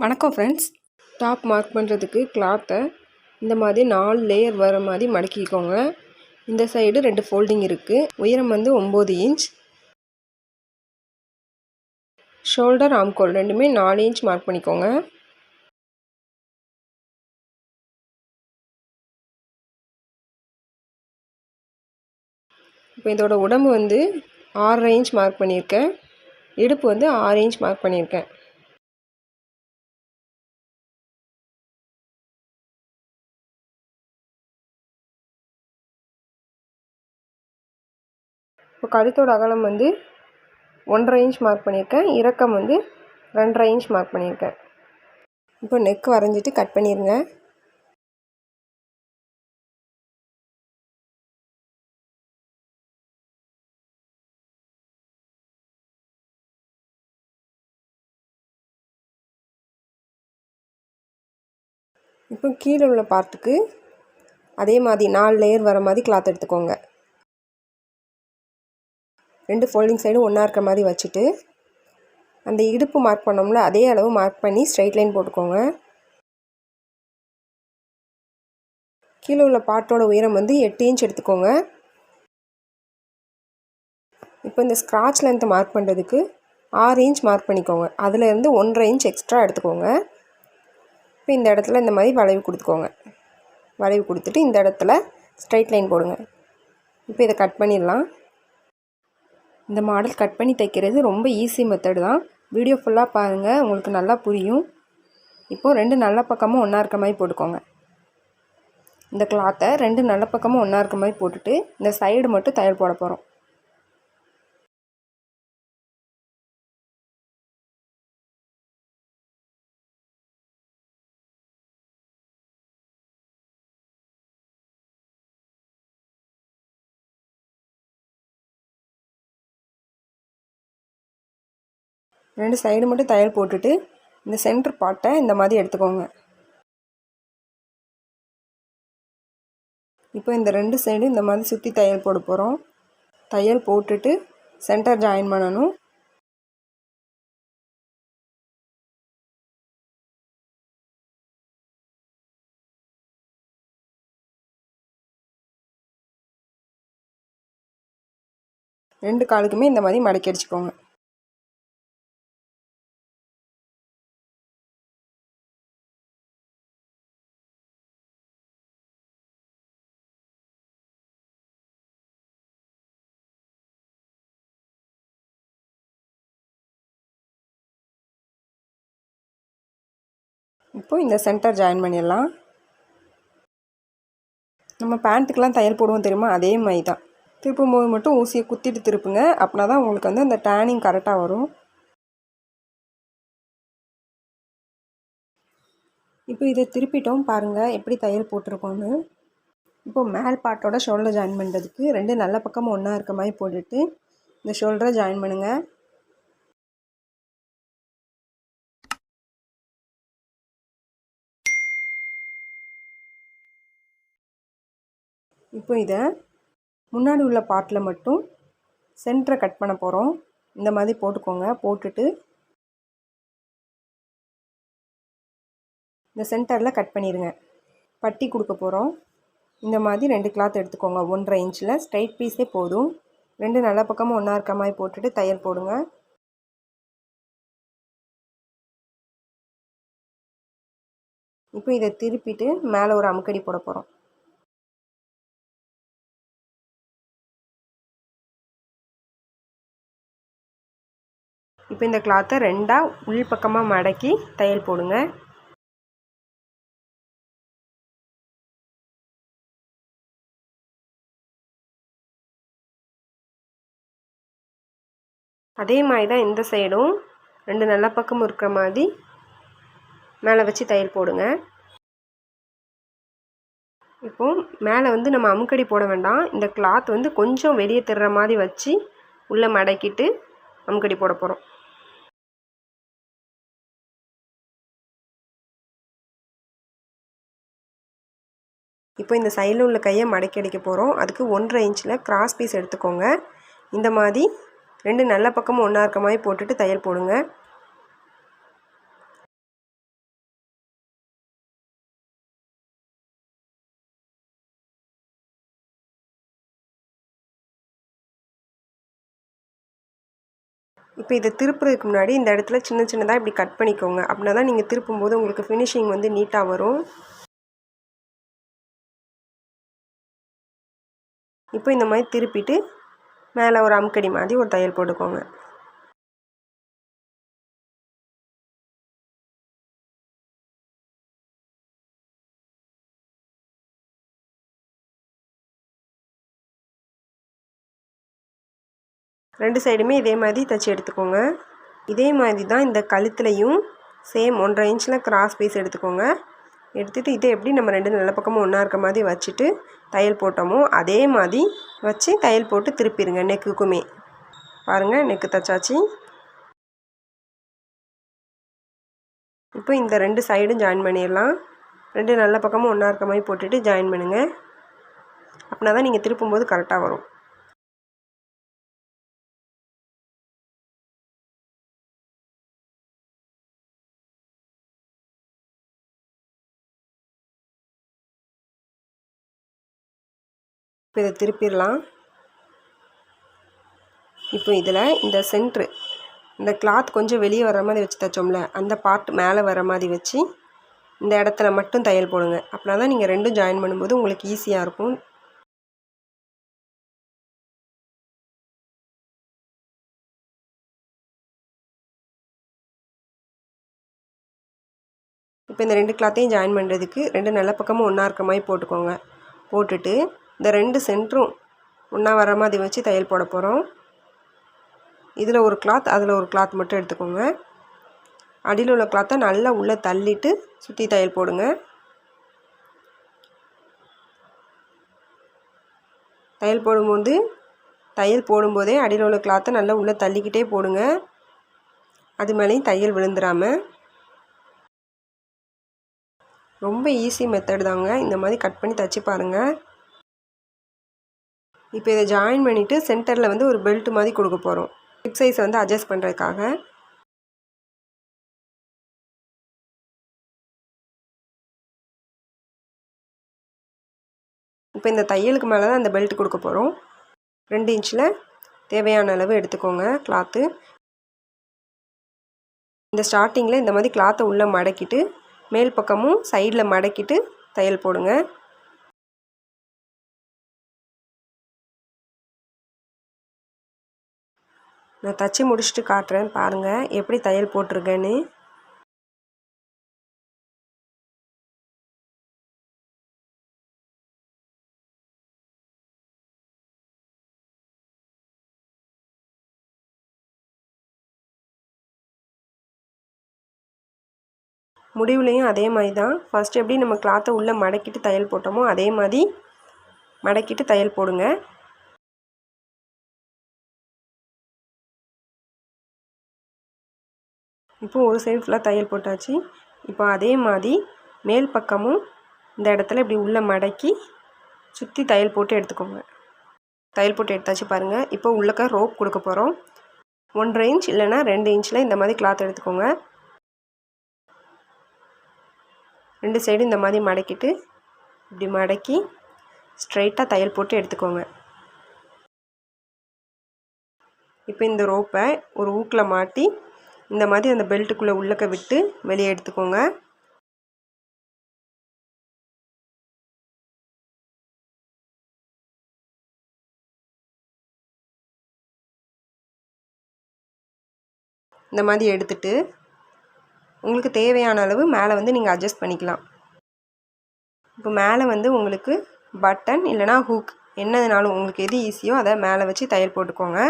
வணக்கம் friends. Top mark பண்ணுறதுக்கு கிளாத்தை இந்த மாதிரி 4 லேயர் வர மாதிரி மடக்கிக்கோங்க. இந்த சைடு 2 ஃபோல்டிங் இருக்குது. உயரம் வந்து 9 இன்ச். ஷோல்டர் ஆம்கோல் ரெண்டுமே 4 இன்ச் மார்க் பண்ணிக்கோங்க. இப்போ இதோட உடம்பு வந்து 6.5 இன்ச் மார்க் பண்ணியிருக்கேன். இடுப்பு வந்து 6 இன்ச் மார்க் பண்ணியிருக்கேன். இப்போ கழுத்தோட அகலம் வந்து 1.5 இன்ச் மார்க் பண்ணியிருக்கேன். இறக்கம் வந்து 2.5 இன்ச் மார்க் பண்ணியிருக்கேன். இப்போ நெக் வரைஞ்சிட்டு கட் பண்ணிடுங்க. இப்போ கீழே உள்ள பார்ட்டுக்கு அதே மாதிரி 4 லேயர் வர மாதிரி கிளாத் எடுத்துக்கோங்க. 2 ஃபோல்டிங் சைடும் ஒன்றா இருக்கிற மாதிரி வச்சுட்டு அந்த இடுப்பு மார்க் பண்ணோம்ல அதே அளவு மார்க் பண்ணி ஸ்ட்ரைட் லைன் போட்டுக்கோங்க. கீழே உள்ள பார்ட்டோட உயரம் வந்து 8 இன்ச் எடுத்துக்கோங்க. இப்போ இந்த ஸ்க்ராட்ச் லென்த்தை மார்க் பண்ணுறதுக்கு 6 இன்ச் மார்க் பண்ணிக்கோங்க. அதிலேருந்து 1.5 இன்ச் எக்ஸ்ட்ரா எடுத்துக்கோங்க. இப்போ இந்த இடத்துல இந்த மாதிரி வளைவு கொடுத்துக்கோங்க. வளைவு கொடுத்துட்டு இந்த இடத்துல ஸ்ட்ரைட் லைன் போடுங்க. இப்போ இதை கட் பண்ணிடலாம். இந்த மாடல் கட் பண்ணி தைக்கிறது ரொம்ப ஈஸி மெத்தட் தான். வீடியோ ஃபுல்லாக பாருங்கள், உங்களுக்கு நல்லா புரியும். இப்போது 2 நல்ல பக்கமும் ஒன்றா இருக்க மாதிரி போட்டுக்கோங்க. இந்த கிளாத்தை 2 நல்ல பக்கமும் ஒன்றா இருக்க மாதிரி போட்டுட்டு இந்த சைடு மட்டும் தையல் போட போகிறோம். ரெண்டு சைடு மட்டும் தையல் போட்டுட்டு இந்த சென்டர் பார்ட்டை இந்த மாதிரி எடுத்துக்கோங்க. இப்போ இந்த 2 சைடும் இந்த மாதிரி சுற்றி தையல் போட போகிறோம். தையல் போட்டுட்டு சென்டர் ஜாயின் பண்ணணும். ரெண்டு காலுக்குமே இந்த மாதிரி மடக்கி அடிச்சுக்கோங்க. இப்போ இந்த சென்டர் ஜாயின் பண்ணிடலாம். நம்ம பேண்ட்டுக்கெலாம் தையல் போடுவோம் தெரியுமா, அதே மாதிரி தான். திருப்பும் போது மட்டும் ஊசியை குத்திட்டு திருப்புங்க. அப்படின்னா தான் உங்களுக்கு வந்து அந்த டேனிங் கரெக்டாக வரும். இப்போ இதை திருப்பிட்டோம் பாருங்கள் எப்படி தையல் போட்டிருக்கோன்னு. இப்போ மேல் பார்ட்டோட ஷோல்டர் ஜாயின் பண்ணுறதுக்கு 2 நல்ல பக்கமும் ஒன்றா இருக்க மாதிரி போட்டுட்டு இந்த ஷோல்டரை ஜாயின் பண்ணுங்கள். இப்போ இதை முன்னாடி உள்ள பார்ட்டில் மட்டும் சென்டரை கட் பண்ண போகிறோம். இந்த மாதிரி போட்டுக்கோங்க. போட்டுட்டு இந்த சென்டரில் கட் பண்ணிடுங்க. பட்டி கொடுக்க போகிறோம். இந்த மாதிரி 2 கிளாத் எடுத்துக்கோங்க. 1.5 இன்ச்சில் ஸ்ட்ரைட் பீஸே போதும். 2 நல்ல பக்கமும் ஒன்றா இருக்க மாதிரி போட்டுட்டு தையல் போடுங்க. இப்போ இதை திருப்பிட்டு மேலே ஒரு அமுக்கடி போட போகிறோம். இப்போ இந்த கிளாத்தை 2ஆக உள் பக்கமாக மடக்கி தையல் போடுங்க. அதே மாதிரி தான் இந்த சைடும் 2 நல்ல பக்கமும் இருக்கிற மாதிரி மேலே வச்சு தையல் போடுங்க. இப்போது மேலே வந்து நம்ம அமுக்கடி போட வேண்டாம். இந்த கிளாத் வந்து கொஞ்சம் வெளியே தர்ற மாதிரி வச்சு உள்ளே மடக்கிட்டு அமுக்கடி போட போகிறோம். இப்போ இந்த சைடில் உள்ள கையை மடக்கி அடிக்க போகிறோம். அதுக்கு 1.5 இன்ச்சில் கிராஸ் பீஸ் எடுத்துக்கோங்க. இந்த மாதிரி 2 நல்ல பக்கமும் ஒன்றா இருக்க மாதிரி போட்டுட்டு தையல் போடுங்க. இப்போ இதை திருப்புறதுக்கு முன்னாடி இந்த இடத்துல சின்ன சின்னதாக இப்படி கட் பண்ணிக்கோங்க. அப்படின்னா தான் நீங்கள் திருப்பும்போது உங்களுக்கு ஃபினிஷிங் வந்து நீட்டாக வரும். இப்போ இந்த மாதிரி திருப்பிட்டு மேலே ஒரு அமுக்கடி மாதிரி ஒரு தையல் போட்டுக்கோங்க. ரெண்டு சைடுமே இதே மாதிரி தைச்சி எடுத்துக்கோங்க. இதே மாதிரி தான் இந்த கழுத்துலையும் சேம் 1.5 இன்ச்சில் கிராஸ் பீஸ் எடுத்துக்கோங்க. எடுத்துகிட்டு இதை எப்படி நம்ம ரெண்டு நல்ல பக்கமும் ஒன்றா இருக்க மாதிரி வச்சுட்டு தையல் போட்டோமோ அதே மாதிரி வச்சு தையல் போட்டு திருப்பிடுங்க. நெக்குக்குமே பாருங்கள், நெக்கு தைச்சாச்சு. இப்போ இந்த ரெண்டு சைடும் ஜாயின் பண்ணிடலாம். ரெண்டு நல்ல பக்கமும் ஒன்றா இருக்க மாதிரி போட்டுட்டு ஜாயின் பண்ணுங்கள். அப்படின்னா தான் நீங்கள் திருப்பும்போது கரெக்டாக வரும். இப்போ இதை திருப்பிடலாம். இப்போ இதில் இந்த சென்ட்ரு இந்த கிளாத் கொஞ்சம் வெளியே வர மாதிரி வச்சு தைச்சோம்ல, அந்த பார்ட் மேலே வர மாதிரி வச்சு இந்த இடத்துல மட்டும் தையல் போடுங்க. அப்படின்னா தான் நீங்கள் ரெண்டும் ஜாயின் பண்ணும்போது உங்களுக்கு ஈஸியாக இருக்கும். இப்போ இந்த ரெண்டு கிளாத்தையும் ஜாயின் பண்ணுறதுக்கு ரெண்டு நல்ல பக்கமும் ஒன்றா இருக்க மாதிரி போட்டுக்கோங்க. போட்டுட்டு இந்த ரெண்டு சென்டரும் ஒன்றா வர மாதிரி வச்சு தையல் போட போகிறோம். இதில் ஒரு கிளாத் அதில் ஒரு கிளாத் மட்டும் எடுத்துக்கோங்க. அடியில் உள்ள கிளாத்தை நல்லா உள்ளே தள்ளிட்டு சுற்றி தையல் போடுங்க. தையல் போடும்போதே அடியில் உள்ள கிளாத்தை நல்லா உள்ளே தள்ளிக்கிட்டே போடுங்க. அது மேலேயும் தையல் விழுந்துடாமல். ரொம்ப ஈஸி மெத்தட் தாங்க. இந்த மாதிரி கட் பண்ணி தைச்சி பாருங்கள். இப்போ இதை ஜாயின் பண்ணிவிட்டு சென்டரில் வந்து ஒரு பெல்ட் மாதிரி கொடுக்க போகிறோம். ஹிப் சைஸை வந்து அட்ஜஸ்ட் பண்ணுறதுக்காக. இப்போ இந்த தையலுக்கு மேலே தான் அந்த பெல்ட் கொடுக்க போகிறோம். 2 இன்ச்சில் தேவையான அளவு எடுத்துக்கோங்க கிளாத்து. இந்த ஸ்டார்டிங்கில் இந்த மாதிரி கிளாத்தை உள்ளே மடக்கிட்டு மேல் பக்கமும் சைடில் மடக்கிட்டு தையல் போடுங்க. நான் தச்சு முடிச்சுட்டு காட்டுறேன் பாருங்கள் எப்படி தையல் போட்டிருக்கேன்னு. முடிவுலையும் அதே மாதிரி தான். ஃபஸ்ட்டு எப்படி நம்ம கிளாத்தை உள்ளே மடக்கிட்டு தையல் போட்டோமோ அதே மாதிரி மடக்கிட்டு தையல் போடுங்க. இப்போ ஒரு சைடு ஃபுல்லாக தையல் போட்டாச்சு. இப்போ அதே மாதிரி மேல் பக்கமும் இந்த இடத்துல இப்படி உள்ளே மடக்கி சுற்றி தையல் போட்டு எடுத்துக்கோங்க. தையல் போட்டு எடுத்தாச்சு பாருங்கள். இப்போ உள்ளக்க ரோப் கொடுக்க போகிறோம். 1.5 இன்ச் இல்லைனா 2 இன்ச்சில் இந்த மாதிரி கிளாத் எடுத்துக்கோங்க. ரெண்டு சைடு இந்த மாதிரி மடக்கிட்டு இப்படி மடக்கி ஸ்ட்ரைட்டாக தையல் போட்டு எடுத்துக்கோங்க. இப்போ இந்த ரோப்பை ஒரு ஊக்கில் மாட்டி இந்த மாதிரி அந்த பெல்ட்டுக்குள்ளே உள்ளக்க விட்டு வெளியே எடுத்துக்கோங்க. இந்த மாதிரி எடுத்துட்டு உங்களுக்கு தேவையான அளவு மேலே வந்து நீங்கள் அட்ஜஸ்ட் பண்ணிக்கலாம். இப்போ மேலே வந்து உங்களுக்கு பட்டன் இல்லைனா ஹூக் என்னதுனாலும் உங்களுக்கு எது ஈஸியோ அதை மேலே வச்சு தையல் போட்டுக்கோங்க.